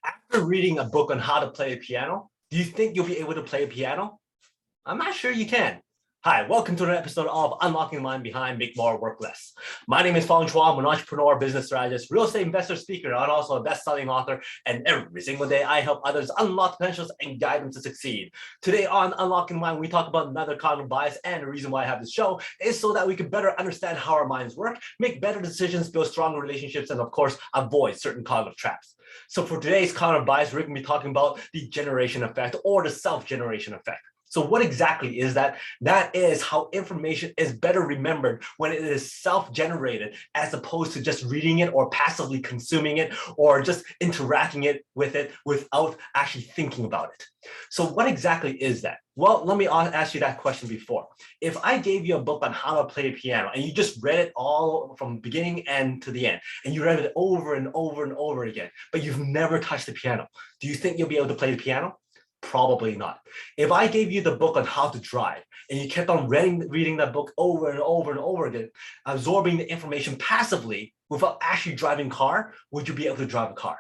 After reading a book on how to play a piano, do you think you'll be able to play a piano? I'm not sure you can. Hi, welcome to an episode of Unlocking the Mind Behind Make More Work Less. My name is Fong. I'm an entrepreneur, business strategist, real estate investor, speaker, and also a best-selling author. And every single day, I help others unlock potentials and guide them to succeed. Today on Unlocking the Mind, we talk about another cognitive bias, and the reason why I have this show is so that we can better understand how our minds work, make better decisions, build stronger relationships, and of course, avoid certain cognitive traps. So for today's cognitive bias, we're going to be talking about the generation effect or the self-generation effect. So what exactly is that? That is how information is better remembered when it is self-generated as opposed to just reading it or passively consuming it or just interacting with it without actually thinking about it. So what exactly is that? Well, let me ask you that question before. If I gave you a book on how to play a piano and you just read it all from beginning and to the end, and you read it over and over and over again, but you've never touched the piano, do you think you'll be able to play the piano? Probably not. If I gave you the book on how to drive and you kept on reading that book over and over and over again, absorbing the information passively without actually driving a car, would you be able to drive a car?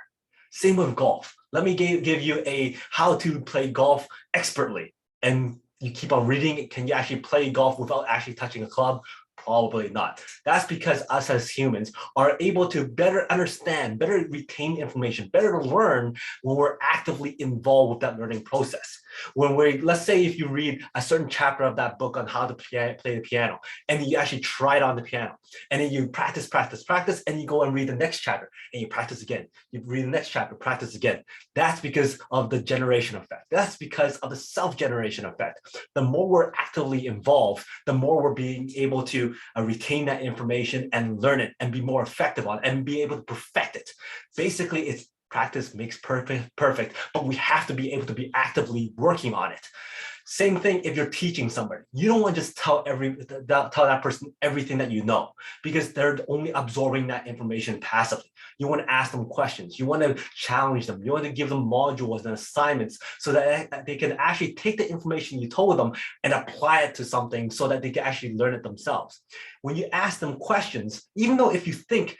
Same with golf. Let me give you a how to play golf expertly. And you keep on reading it. Can you actually play golf without actually touching a club? Probably not. That's because us as humans are able to better understand, better retain information, better learn when we're actively involved with that learning process. Let's say if you read a certain chapter of that book on how to play the piano, and you actually try it on the piano, and then you practice, and you go and read the next chapter, and you practice again. You read the next chapter, practice again. That's because of the generation effect. That's because of the self-generation effect. The more we're actively involved, the more we're being able to retain that information and learn it and be more effective on it and be able to perfect it. Basically, it's practice makes perfect, but we have to be able to be actively working on it. Same thing if you're teaching somebody. You don't want to just tell that person everything that you know, because they're only absorbing that information passively. You want to ask them questions. You want to challenge them. You want to give them modules and assignments so that they can actually take the information you told them and apply it to something so that they can actually learn it themselves. When you ask them questions, even though if you think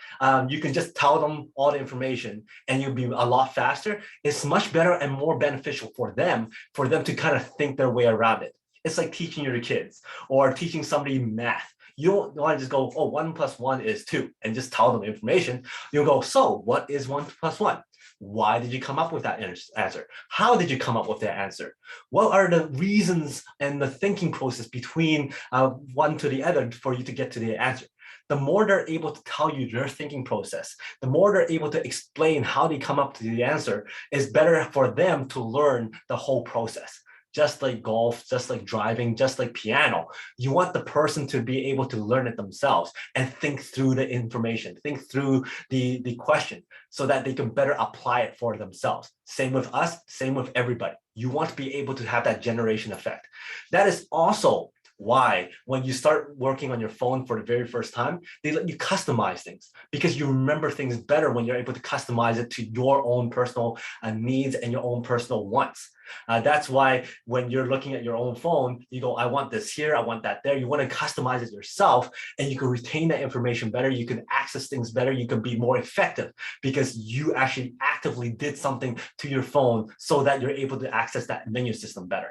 you can just tell them all the information and you'll be a lot faster, it's much better and more beneficial for them to kind of think their way around it. It's like teaching your kids or teaching somebody math. You don't want to just go, oh, 1 + 1 is 2, and just tell them information. You'll go, so what is 1 + 1? Why did you come up with that answer? How did you come up with that answer? What are the reasons and the thinking process between one to the other for you to get to the answer? The more they're able to tell you their thinking process, the more they're able to explain how they come up to the answer, is better for them to learn the whole process. Just like golf, just like driving, just like piano, you want the person to be able to learn it themselves and think through the information, think through the question so that they can better apply it for themselves. Same with us, same with everybody. You want to be able to have that generation effect. That is also why when you start working on your phone for the very first time, they let you customize things, because you remember things better when you're able to customize it to your own personal needs and your own personal wants. That's why when you're looking at your own phone, you go, I want this here, I want that there. You want to customize it yourself, and you can retain that information better. You can access things better. You can be more effective because you actually actively did something to your phone so that you're able to access that menu system better.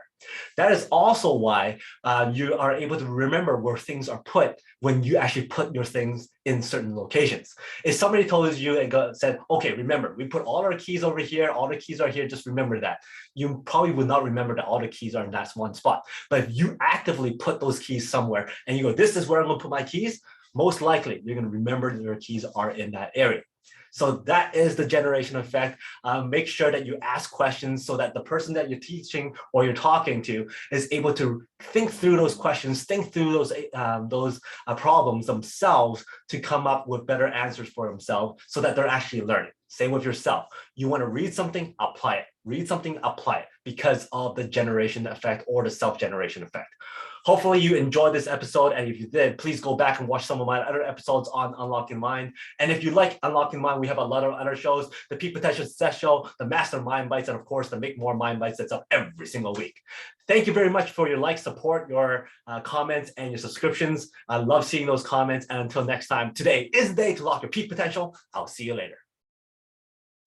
That is also why you are able to remember where things are put when you actually put your things in certain locations. If somebody told you and said, okay, remember, we put all our keys over here, all the keys are here, just remember that. You probably would not remember that all the keys are in that one spot. But if you actively put those keys somewhere and you go, this is where I'm going to put my keys, most likely you're going to remember that your keys are in that area. So that is the generation effect. Make sure that you ask questions so that the person that you're teaching or you're talking to is able to think through those questions, think through those problems themselves to come up with better answers for themselves so that they're actually learning. Same with yourself. You want to read something, apply it. Read something, apply it, because of the generation effect or the self-generation effect. Hopefully you enjoyed this episode, and if you did, please go back and watch some of my other episodes on Unlocking Mind. And if you like Unlocking Mind, we have a lot of other shows: the Peak Potential Success Show, the Master Mind Bites, and of course the Make More Mind Bites that's up every single week. Thank you very much for your likes, support, your comments, and your subscriptions. I love seeing those comments. And until next time, today is the day to lock your peak potential. I'll see you later.